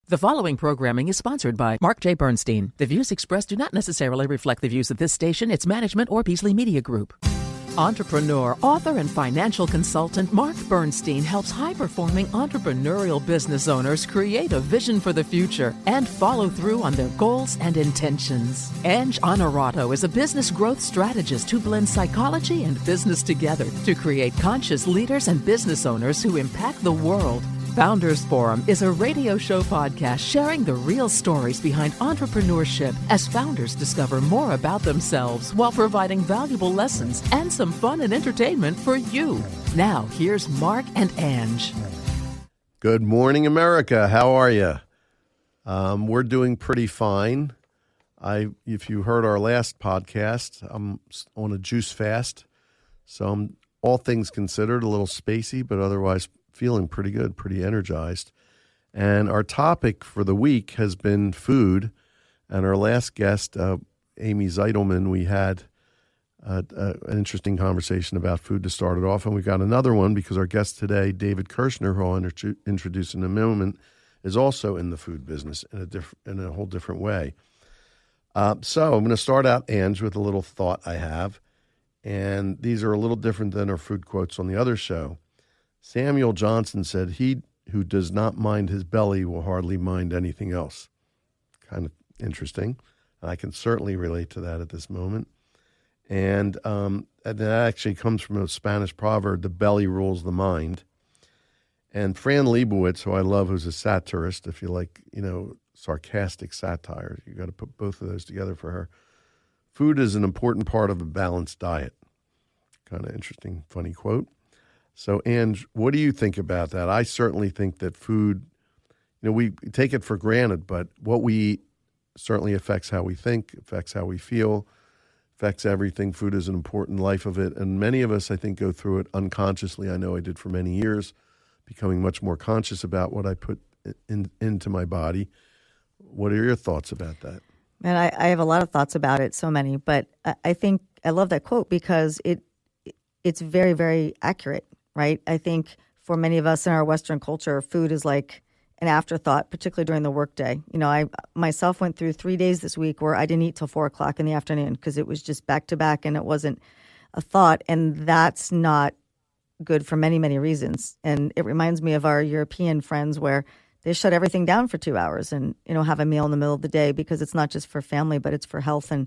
The following programming is sponsored by Mark J. Bernstein. The views expressed do not necessarily reflect the views of this station, its management, or Beasley Media Group. Entrepreneur, author, and financial consultant Mark Bernstein helps high-performing entrepreneurial business owners create a vision for the future and follow through on their goals and intentions. Ange Honorato is a business growth strategist who blends psychology and business together to create conscious leaders and business owners who impact the world. Founders Forum is a radio show podcast sharing the real stories behind entrepreneurship as founders discover more about themselves while providing valuable lessons and some fun and entertainment for you. Now, here's Mark and Ange. Good morning, America. How are you? We're doing pretty fine. If you heard our last podcast, I'm on a juice fast, so I'm, all things considered, a little spacey, but otherwise feeling pretty good, pretty energized. And our topic for the week has been food. And our last guest, Amy Zeitelman, we had an interesting conversation about food to start it off. And we got another one because our guest today, David Kirschner, who I'll introduce in a moment, is also in the food business in a whole different way. So I'm going to start out, Ange, with a little thought I have. And these are a little different than our food quotes on the other show. Samuel Johnson said, "He who does not mind his belly will hardly mind anything else." Kind of interesting. I can certainly relate to that at this moment. And that actually comes from a Spanish proverb, "The belly rules the mind." And Fran Lebowitz, who I love, who's a satirist, if you like, sarcastic satire, you got to put both of those together for her. Food is an important part of a balanced diet. Kind of interesting, funny quote. So, Ange, what do you think about that? I certainly think that food, we take it for granted, but what we eat certainly affects how we think, affects how we feel, affects everything. Food is an important life of it. And many of us, I think, go through it unconsciously. I know I did for many years, becoming much more conscious about what I put into my body. What are your thoughts about that? Man, I have a lot of thoughts about it, so many. But I think I love that quote because it's very, very accurate. Right? I think for many of us in our Western culture, food is like an afterthought, particularly during the workday. I myself went through 3 days this week where I didn't eat till 4 o'clock in the afternoon because it was just back to back and it wasn't a thought. And that's not good for many, many reasons. And it reminds me of our European friends where they shut everything down for 2 hours and, have a meal in the middle of the day because it's not just for family, but it's for health and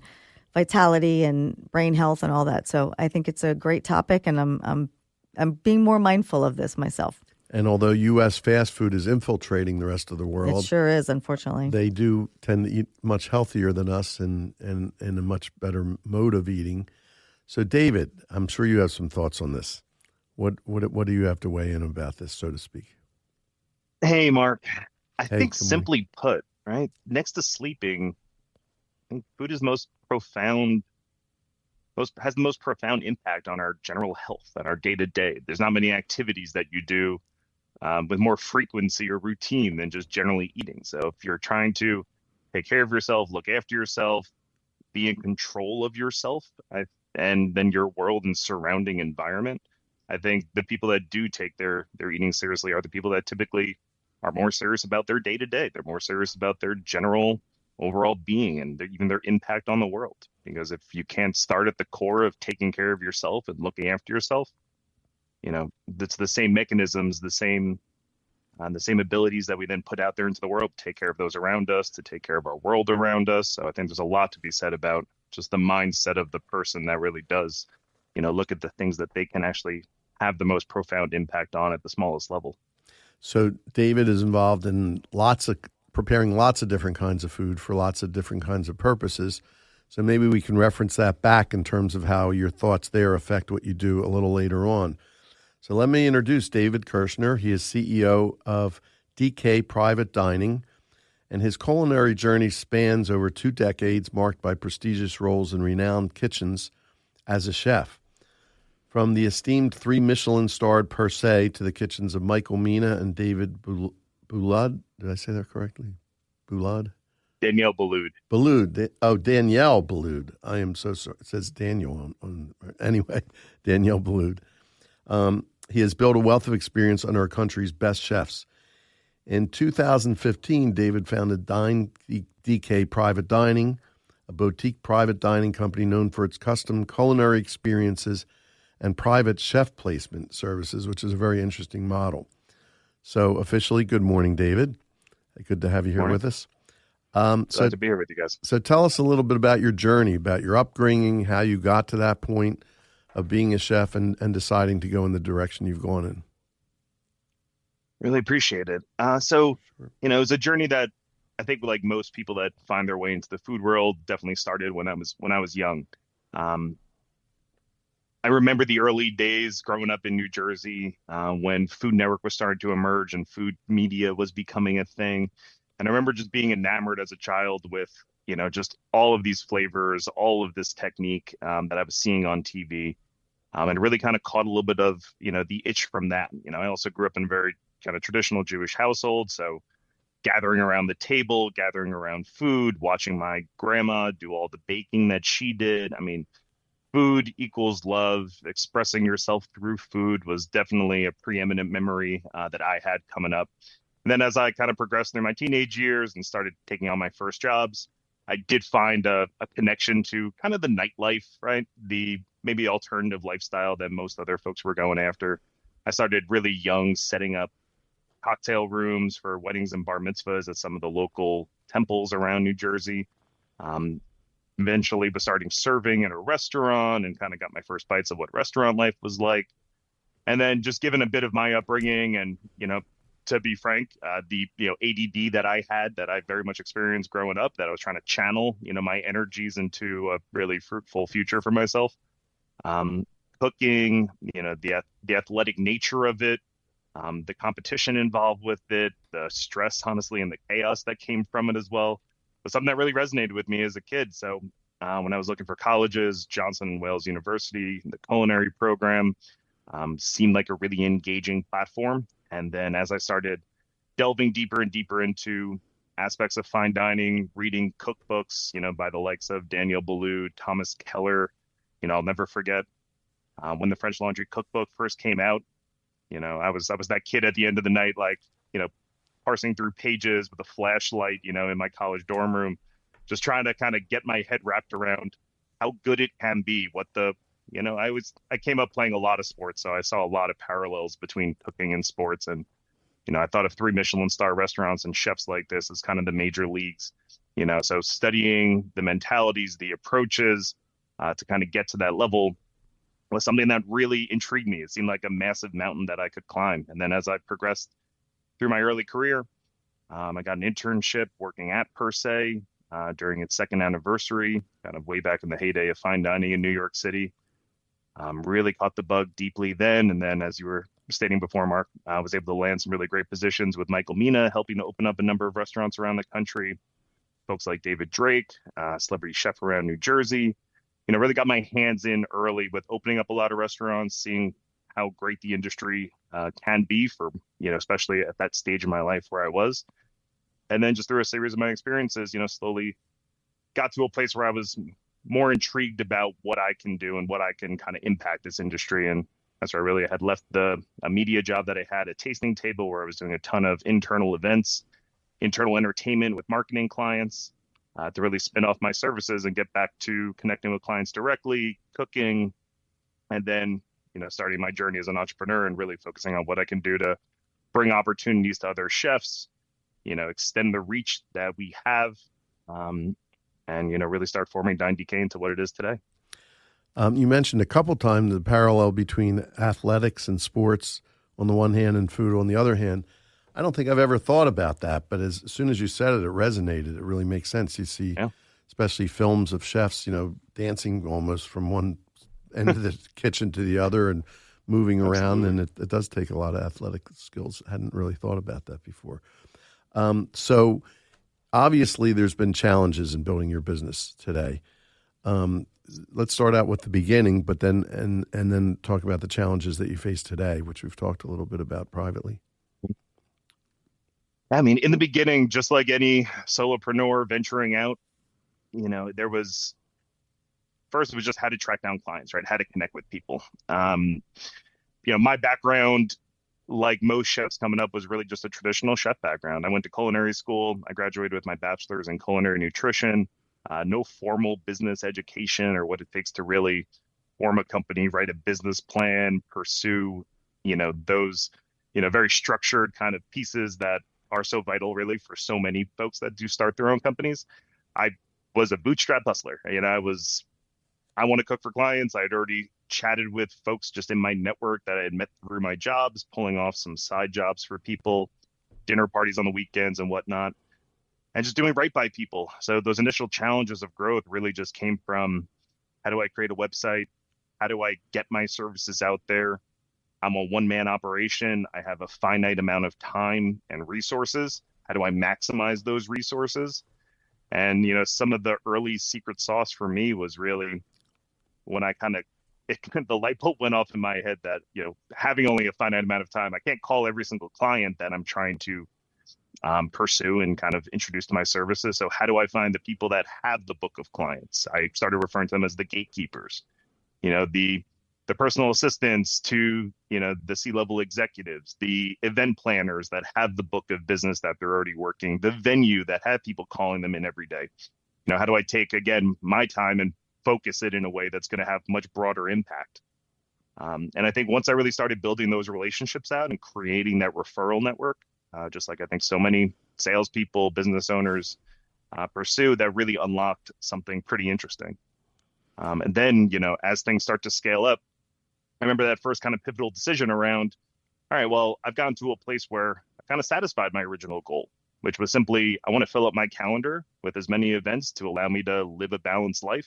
vitality and brain health and all that. So I think it's a great topic, and I'm being more mindful of this myself. And although U.S. fast food is infiltrating the rest of the world, it sure is, unfortunately. They do tend to eat much healthier than us and a much better mode of eating. So, David, I'm sure you have some thoughts on this. What do you have to weigh in about this, so to speak? Hey, Mark. I think simply put, right, next to sleeping, I think food is has the most profound impact on our general health and our day-to-day. There's not many activities that you do with more frequency or routine than just generally eating. So if you're trying to take care of yourself, look after yourself, be in control of yourself, and then your world and surrounding environment, I think the people that do take their eating seriously are the people that typically are more serious about their day-to-day. They're more serious about their general overall being and even their impact on the world. Because if you can't start at the core of taking care of yourself and looking after yourself, it's the same mechanisms, the same abilities that we then put out there into the world to take care of those around us, to take care of our world around us. So I think there's a lot to be said about just the mindset of the person that really does, look at the things that they can actually have the most profound impact on at the smallest level. So David is involved in preparing lots of different kinds of food for lots of different kinds of purposes. So maybe we can reference that back in terms of how your thoughts there affect what you do a little later on. So let me introduce David Kirschner. He is CEO of DK Private Dining, and his culinary journey spans over 2 decades, marked by prestigious roles in renowned kitchens as a chef. From the esteemed 3 Michelin-starred per se to the kitchens of Michael Mina and David Boulud. Did I say that correctly? Boulud? Danielle Boulud. Danielle Boulud. I am so sorry. It says Daniel anyway, Danielle Boulud. He has built a wealth of experience under our country's best chefs. In 2015, David founded DineDK Private Dining, a boutique private dining company known for its custom culinary experiences and private chef placement services, which is a very interesting model. So officially, good morning, David. Good to have you here with us. Glad to be here with you guys. So tell us a little bit about your journey, about your upbringing, how you got to that point of being a chef and deciding to go in the direction you've gone in. Really appreciate it. So, it was a journey that I think, like most people that find their way into the food world, definitely started when I was young. I remember the early days growing up in New Jersey when Food Network was starting to emerge and food media was becoming a thing. And I remember just being enamored as a child with, just all of these flavors, all of this technique that I was seeing on TV. And really kind of caught a little bit of, the itch from that. I also grew up in a very kind of traditional Jewish household. So gathering around the table, gathering around food, watching my grandma do all the baking that she did. I mean, food equals love. Expressing yourself through food was definitely a preeminent memory that I had coming up. And then as I kind of progressed through my teenage years and started taking on my first jobs, I did find a connection to kind of the nightlife, right? The maybe alternative lifestyle that most other folks were going after. I started really young, setting up cocktail rooms for weddings and bar mitzvahs at some of the local temples around New Jersey. Eventually was starting serving in a restaurant and kind of got my first bites of what restaurant life was like. And then just given a bit of my upbringing and, to be frank, the ADD that I had, that I very much experienced growing up, that I was trying to channel, my energies into a really fruitful future for myself. Cooking, the athletic nature of it, the competition involved with it, the stress, honestly, and the chaos that came from it as well, was something that really resonated with me as a kid. So when I was looking for colleges, Johnson & Wales University, the Culinary program seemed like a really engaging platform. And then as I started delving deeper and deeper into aspects of fine dining, reading cookbooks, by the likes of Daniel Boulud, Thomas Keller, I'll never forget when the French Laundry cookbook first came out. I was that kid at the end of the night, like, parsing through pages with a flashlight, in my college dorm room, just trying to kind of get my head wrapped around how good it can be. I came up playing a lot of sports, so I saw a lot of parallels between cooking and sports. And, I thought of 3 Michelin-star restaurants and chefs like this as kind of the major leagues, so studying the mentalities, the approaches to kind of get to that level was something that really intrigued me. It seemed like a massive mountain that I could climb. And then as I progressed through my early career, I got an internship working at Per Se during its second anniversary, kind of way back in the heyday of fine dining in New York City. Really caught the bug deeply then. And then, as you were stating before, Mark, I was able to land some really great positions with Michael Mina, helping to open up a number of restaurants around the country. Folks like David Drake, celebrity chef around New Jersey. Really got my hands in early with opening up a lot of restaurants, seeing how great the industry can be for, especially at that stage of my life where I was. And then just through a series of my experiences, slowly got to a place where I was more intrigued about what I can do and what I can kind of impact this industry. And that's where I really had left a media job that I had at Tasting Table, where I was doing a ton of internal events, internal entertainment with marketing clients, to really spin off my services and get back to connecting with clients directly, cooking, and then, starting my journey as an entrepreneur and really focusing on what I can do to bring opportunities to other chefs, extend the reach that we have, and, really start forming DineDK into what it is today. You mentioned a couple times the parallel between athletics and sports on the one hand and food on the other hand. I don't think I've ever thought about that, but as soon as you said it, it resonated. It really makes sense. You see, especially films of chefs, dancing almost from one end of the kitchen to the other and moving around, and it does take a lot of athletic skills. I hadn't really thought about that before. So obviously there's been challenges in building your business today. Let's start out with the beginning, but then and then talk about the challenges that you face today, which we've talked a little bit about privately. I mean, in the beginning, just like any solopreneur venturing out, there was, first, it was just how to track down clients, right? How to connect with people. My background like most chefs coming up, was really just a traditional chef background. I went to culinary school. I graduated with my bachelor's in culinary nutrition. No formal business education or what it takes to really form a company, write a business plan, pursue, those, very structured kind of pieces that are so vital really for so many folks that do start their own companies. I was a bootstrap hustler. I want to cook for clients. I had already chatted with folks just in my network that I had met through my jobs, pulling off some side jobs for people, dinner parties on the weekends and whatnot, and just doing right by people. So those initial challenges of growth really just came from, how do I create a website? How do I get my services out there? I'm a one-man operation. I have a finite amount of time and resources. How do I maximize those resources? And, some of the early secret sauce for me was really when I the light bulb went off in my head that, having only a finite amount of time, I can't call every single client that I'm trying to pursue and kind of introduce to my services. So how do I find the people that have the book of clients? I started referring to them as the gatekeepers, the personal assistants to, the C-level executives, the event planners that have the book of business that they're already working, the venue that have people calling them in every day. How do I take, again, my time and focus it in a way that's going to have much broader impact? And I think once I really started building those relationships out and creating that referral network, just like I think so many salespeople, business owners pursue, that really unlocked something pretty interesting. And then, as things start to scale up, I remember that first kind of pivotal decision around, all right, well, I've gotten to a place where I kind of satisfied my original goal, which was simply, I want to fill up my calendar with as many events to allow me to live a balanced life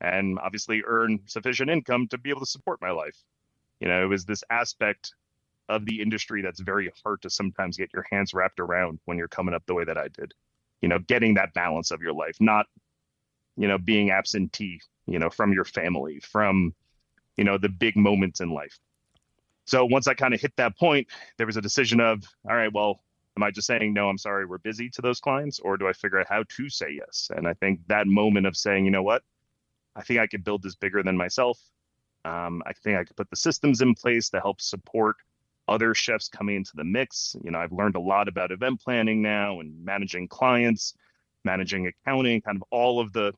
and obviously earn sufficient income to be able to support my life. It was this aspect of the industry that's very hard to sometimes get your hands wrapped around when you're coming up the way that I did, getting that balance of your life, not, being absentee, from your family, from, the big moments in life. So once I kind of hit that point, there was a decision of, all right, well, am I just saying, no, I'm sorry, we're busy to those clients, or do I figure out how to say yes? And I think that moment of saying, you know what, I think I could build this bigger than myself. I think I could put the systems in place to help support other chefs coming into the mix. I've learned a lot about event planning now and managing clients, managing accounting, kind of all of the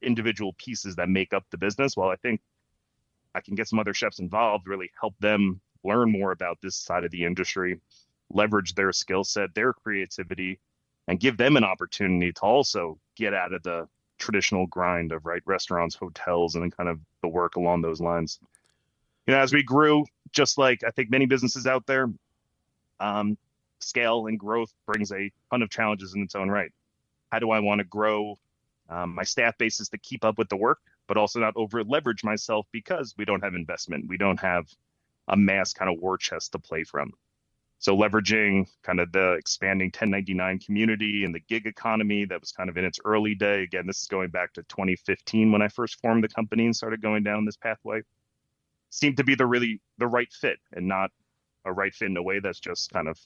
individual pieces that make up the business. Well, I think I can get some other chefs involved, really help them learn more about this side of the industry, leverage their skill set, their creativity, and give them an opportunity to also get out of the traditional grind of restaurants, hotels, and then kind of the work along those lines. As we grew, just like I think many businesses out there, scale and growth brings a ton of challenges in its own right. How do I want to grow my staff basis to keep up with the work, but also not over leverage myself because we don't have investment. We don't have a mass kind of war chest to play from. So leveraging kind of the expanding 1099 community and the gig economy that was kind of in its early day. Again, this is going back to 2015 when I first formed the company and started going down this pathway. Seemed to be the right fit, and not a right fit in a way that's just kind of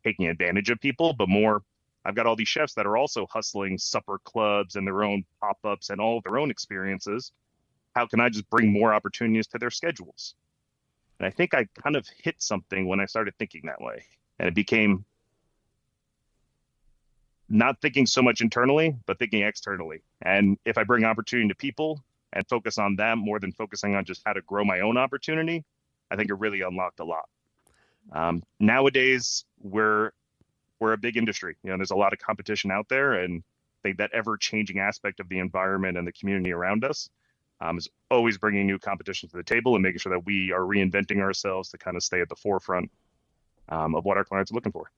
taking advantage of people, but more, I've got all these chefs that are also hustling supper clubs and their own pop-ups and all of their own experiences. How can I just bring more opportunities to their schedules? And I think I kind of hit something when I started thinking that way. And it became not thinking so much internally, but thinking externally. And if I bring opportunity to people and focus on them more than focusing on just how to grow my own opportunity, I think it really unlocked a lot. Nowadays, we're a big industry. There's a lot of competition out there, and I think that ever-changing aspect of the environment and the community around us is always bringing new competition to the table and making sure that we are reinventing ourselves to kind of stay at the forefront of what our clients are looking for.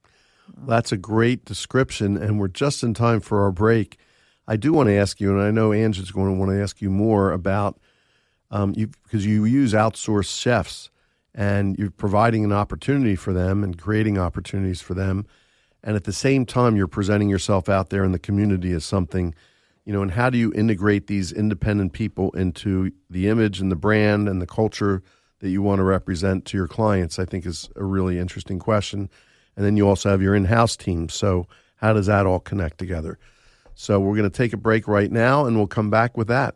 That's a great description, and we're just in time for our break. I do want to ask you, and I know Ange is going to want to ask you more about because you use outsourced chefs, and you're providing an opportunity for them and creating opportunities for them. And at the same time, you're presenting yourself out there in the community as something, and how do you integrate these independent people into the image and the brand and the culture that you want to represent to your clients, I think is a really interesting question. And then you also have your in-house team. So how does that all connect together? So we're going to take a break right now, and we'll come back with that.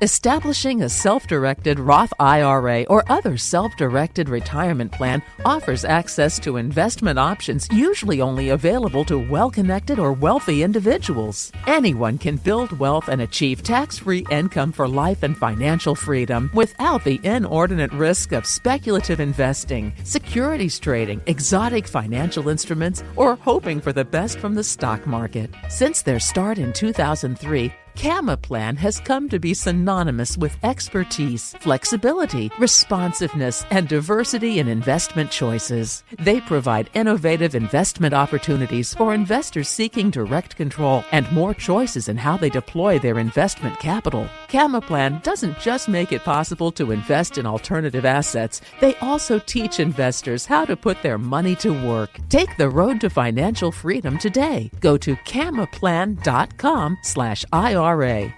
Establishing a self-directed Roth IRA or other self-directed retirement plan offers access to investment options usually only available to well-connected or wealthy individuals. Anyone can build wealth and achieve tax-free income for life and financial freedom without the inordinate risk of speculative investing, securities trading, exotic financial instruments, or hoping for the best from the stock market. Since their start in 2003, Camaplan has come to be synonymous with expertise, flexibility, responsiveness, and diversity in investment choices. They provide innovative investment opportunities for investors seeking direct control and more choices in how they deploy their investment capital. Camaplan doesn't just make it possible to invest in alternative assets, they also teach investors how to put their money to work. Take the road to financial freedom today. Go to camaplan.com/IRA. Hi,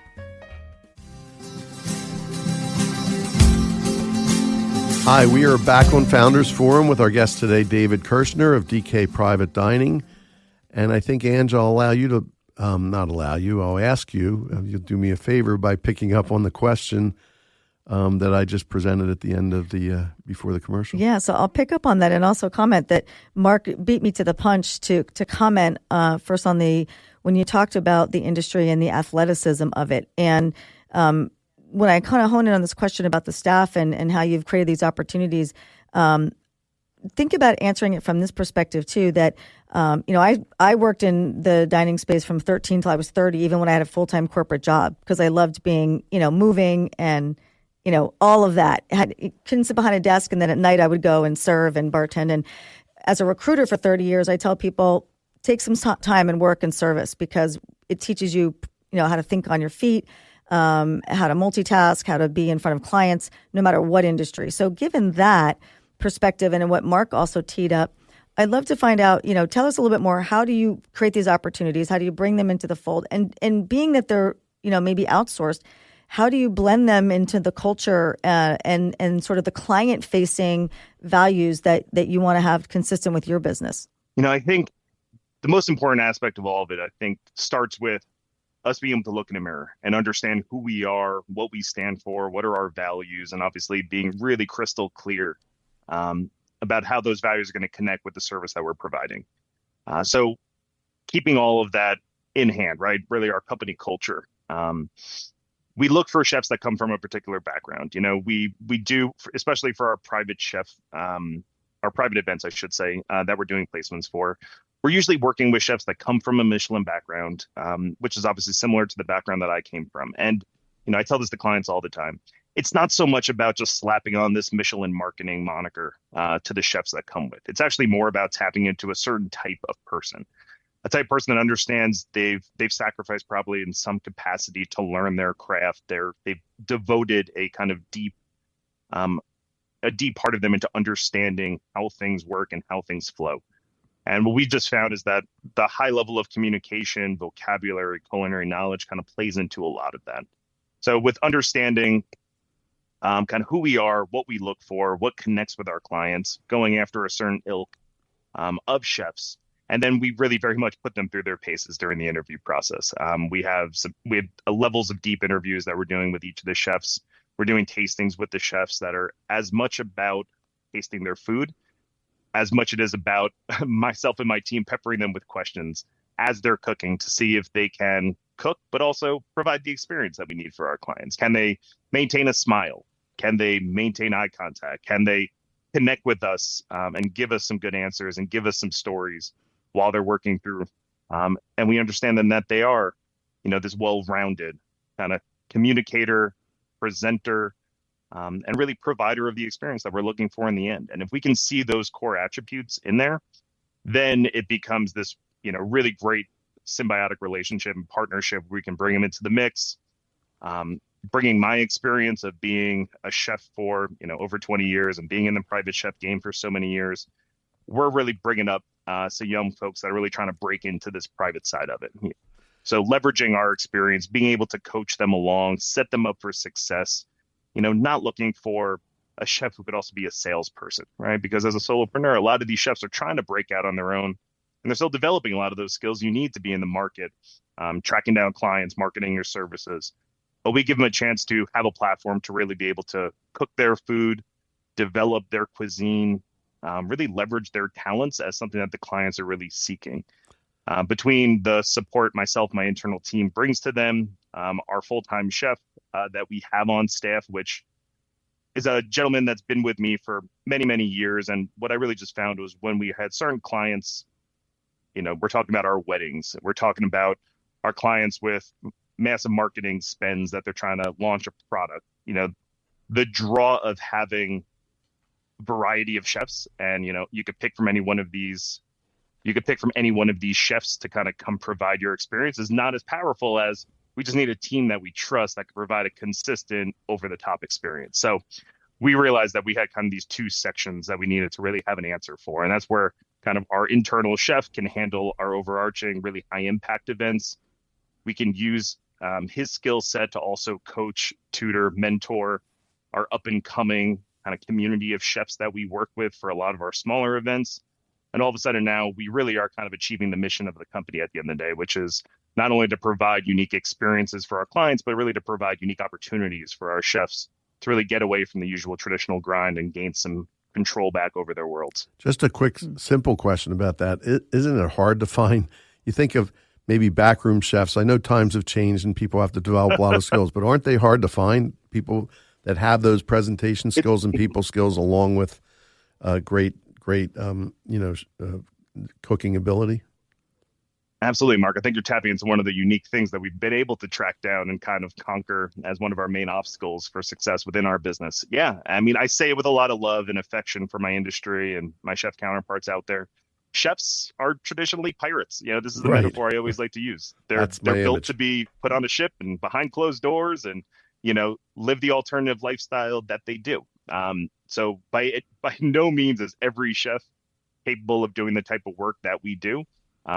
we are back on Founders Forum with our guest today, David Kirschner of DK Private Dining. And I think, Ange, I'll allow you to, I'll ask you, you'll do me a favor by picking up on the question that I just presented at the end of the, before the commercial. Yeah, so I'll pick up on that and also comment that Mark beat me to the punch to comment first on when you talked about the industry and the athleticism of it. And when I kind of hone in on this question about the staff and how you've created these opportunities, think about answering it from this perspective too, that, I worked in the dining space from 13 till I was 30, even when I had a full-time corporate job, because I loved being, moving and, all of that. Couldn't sit behind a desk, and then at night I would go and serve and bartend. And as a recruiter for 30 years, I tell people, take some time and work in service, because it teaches you, how to think on your feet, how to multitask, how to be in front of clients, no matter what industry. So given that perspective and what Mark also teed up, I'd love to find out, tell us a little bit more. How do you create these opportunities? How do you bring them into the fold? And being that they're, maybe outsourced, how do you blend them into the culture and sort of the client-facing values that you want to have consistent with your business? I think the most important aspect of all of it, starts with us being able to look in a mirror and understand who we are, what we stand for, what are our values, and obviously being really crystal clear about how those values are going to connect with the service that we're providing. So keeping all of that in hand, right? Really our company culture. We look for chefs that come from a particular background. We do, especially for our private chef, our private events, I should say, that we're doing placements for. We're usually working with chefs that come from a Michelin background, which is obviously similar to the background that I came from. And, I tell this to clients all the time. It's not so much about just slapping on this Michelin marketing moniker to the chefs that come with. It's actually more about tapping into a certain type of person, a type of person that understands they've sacrificed probably in some capacity to learn their craft. They've devoted a kind of deep part of them into understanding how things work and how things flow. And what we just found is that the high level of communication, vocabulary, culinary knowledge kind of plays into a lot of that. So with understanding kind of who we are, what we look for, what connects with our clients, going after a certain ilk of chefs, and then we really very much put them through their paces during the interview process. We have levels of deep interviews that we're doing with each of the chefs. We're doing tastings with the chefs that are as much about tasting their food as much it is about myself and my team peppering them with questions as they're cooking to see if they can cook, but also provide the experience that we need for our clients. Can they maintain a smile? Can they maintain eye contact? Can they connect with us and give us some good answers and give us some stories while they're working through? And we understand then that they are, this well-rounded kind of communicator, presenter, and really provider of the experience that we're looking for in the end. And if we can see those core attributes in there, then it becomes this, really great symbiotic relationship and partnership. We can bring them into the mix, bringing my experience of being a chef for, over 20 years and being in the private chef game for so many years. We're really bringing up some young folks that are really trying to break into this private side of it. So leveraging our experience, being able to coach them along, set them up for success, not looking for a chef who could also be a salesperson, right? Because as a solopreneur, a lot of these chefs are trying to break out on their own, and they're still developing a lot of those skills you need to be in the market, tracking down clients, marketing your services. but we give them a chance to have a platform to really be able to cook their food, develop their cuisine, really leverage their talents as something that the clients are really seeking. Between the support myself, my internal team brings to them, our full-time chef that we have on staff, which is a gentleman that's been with me for many, many years. And what I really just found was when we had certain clients, we're talking about our weddings, we're talking about our clients with massive marketing spends that they're trying to launch a product, the draw of having variety of chefs, and you could pick from any one of these chefs to kind of come provide your experience is not as powerful as we just need a team that we trust that can provide a consistent over the top experience. So we realized that we had kind of these two sections that we needed to really have an answer for. And that's where kind of our internal chef can handle our overarching really high impact events. We can use his skill set to also coach, tutor, mentor our up and coming kind of community of chefs that we work with for a lot of our smaller events. And all of a sudden now we really are kind of achieving the mission of the company at the end of the day, which is not only to provide unique experiences for our clients, but really to provide unique opportunities for our chefs to really get away from the usual traditional grind and gain some control back over their worlds. Just a quick, simple question about that. Isn't it hard to find? You think of maybe backroom chefs. I know times have changed and people have to develop a lot of skills, but aren't they hard to find, people that have those presentation skills and people skills along with great cooking ability? Absolutely, Mark. I think you're tapping into one of the unique things that we've been able to track down and kind of conquer as one of our main obstacles for success within our business. Yeah, I mean, I say it with a lot of love and affection for my industry and my chef counterparts out there. Chefs are traditionally pirates. This is the metaphor I always like to use. They're built to be put on a ship and behind closed doors and, live the alternative lifestyle that they do. So by no means is every chef capable of doing the type of work that we do.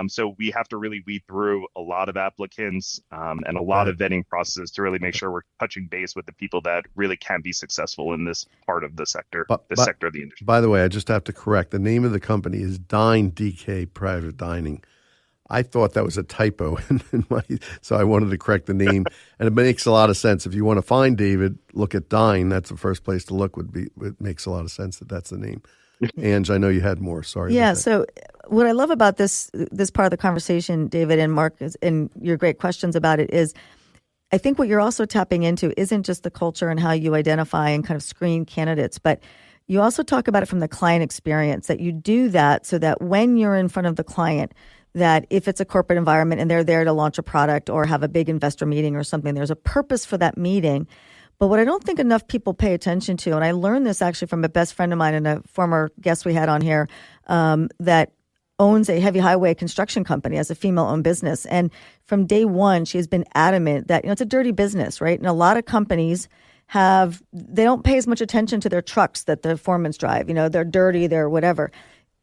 So we have to really weed through a lot of applicants and a lot of vetting processes to really make sure we're touching base with the people that really can be successful in this part of the sector, sector of the industry. By the way, I just have to correct. The name of the company is DineDK Private Dining. I thought that was a typo, so I wanted to correct the name. And it makes a lot of sense. If you want to find David, look at Dine. That's the first place to look. It makes a lot of sense that that's the name. Ange, I know you had more. Sorry. Yeah. So what I love about this part of the conversation, David and Mark, and your great questions about it is, I think what you're also tapping into isn't just the culture and how you identify and kind of screen candidates, but you also talk about it from the client experience, that you do that so that when you're in front of the client, that if it's a corporate environment and they're there to launch a product or have a big investor meeting or something, there's a purpose for that meeting. But what I don't think enough people pay attention to, and I learned this actually from a best friend of mine and a former guest we had on here that owns a heavy highway construction company as a female-owned business. And from day one, she has been adamant that, it's a dirty business, right? And a lot of companies they don't pay as much attention to their trucks that the foremans drive. They're dirty, they're whatever.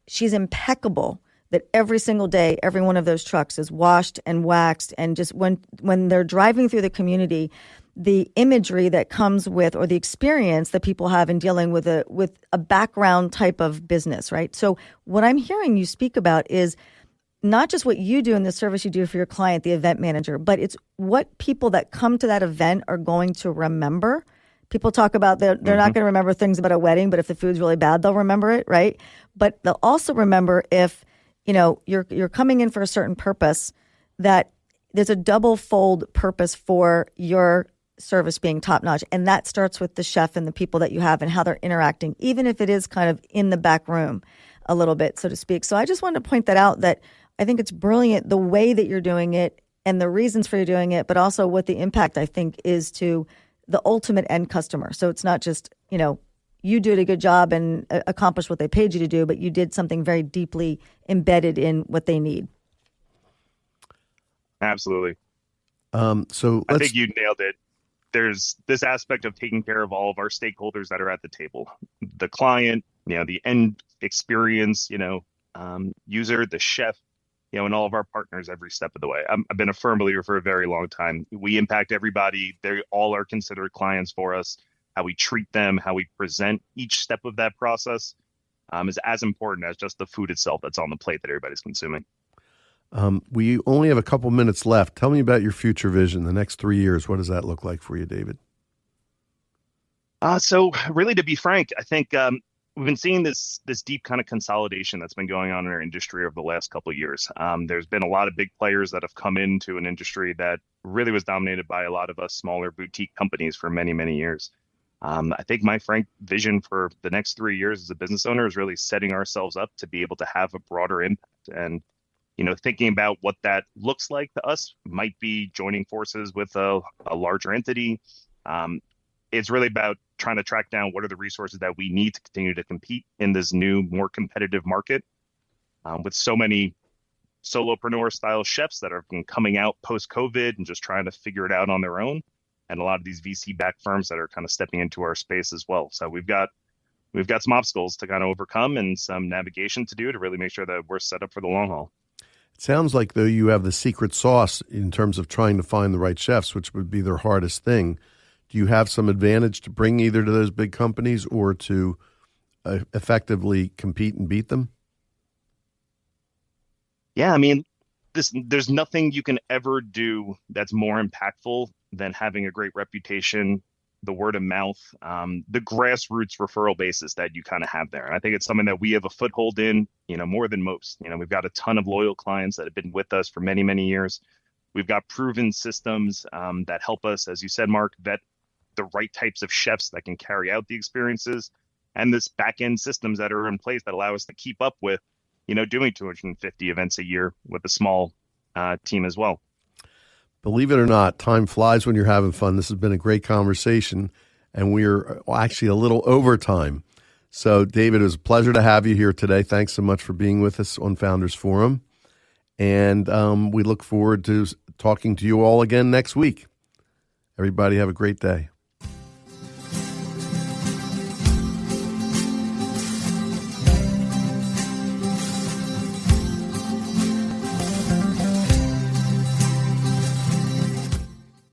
She's impeccable that every single day, every one of those trucks is washed and waxed. And just when they're driving through the community, the imagery that comes with, or the experience that people have in dealing with a background type of business, right? So what I'm hearing you speak about is not just what you do in the service you do for your client, the event manager, but it's what people that come to that event are going to remember. People talk about they're not going to remember things about a wedding, but if the food's really bad, they'll remember it, right? But they'll also remember if you're coming in for a certain purpose, that there's a double fold purpose for your service being top notch. And that starts with the chef and the people that you have and how they're interacting, even if it is kind of in the back room a little bit, so to speak. So I just wanted to point that out, that I think it's brilliant the way that you're doing it and the reasons for you doing it, but also what the impact I think is to the ultimate end customer. So it's not just, you did a good job and accomplished what they paid you to do, but you did something very deeply embedded in what they need. Absolutely. So I think you nailed it. There's this aspect of taking care of all of our stakeholders that are at the table, the client, the end experience, user, the chef, and all of our partners every step of the way. I've been a firm believer for a very long time. We impact everybody. They all are considered clients for us. How we treat them, how we present each step of that process is as important as just the food itself that's on the plate that everybody's consuming. We only have a couple minutes left. Tell me about your future vision, the next 3 years. What does that look like for you, David? So really, to be frank, I think we've been seeing this deep kind of consolidation that's been going on in our industry over the last couple of years. There's been a lot of big players that have come into an industry that really was dominated by a lot of us smaller boutique companies for many, many years. I think my frank vision for the next 3 years as a business owner is really setting ourselves up to be able to have a broader impact. And, thinking about what that looks like to us might be joining forces with a larger entity. It's really about trying to track down what are the resources that we need to continue to compete in this new, more competitive market. With so many solopreneur style chefs that have been coming out post-COVID and just trying to figure it out on their own. And a lot of these VC-backed firms that are kind of stepping into our space as well. So we've got some obstacles to kind of overcome and some navigation to do to really make sure that we're set up for the long haul. It sounds like, though, you have the secret sauce in terms of trying to find the right chefs, which would be their hardest thing. Do you have some advantage to bring either to those big companies or to effectively compete and beat them? Yeah, I mean, there's nothing you can ever do that's more impactful than having a great reputation, the word of mouth, the grassroots referral basis that you kind of have there. And I think it's something that we have a foothold in, more than most. We've got a ton of loyal clients that have been with us for many, many years. We've got proven systems that help us, as you said, Mark, vet the right types of chefs that can carry out the experiences, and this back-end systems that are in place that allow us to keep up with, doing 250 events a year with a small team as well. Believe it or not, time flies when you're having fun. This has been a great conversation, and we're actually a little over time. So, David, it was a pleasure to have you here today. Thanks so much for being with us on Founders Forum. And we look forward to talking to you all again next week. Everybody have a great day.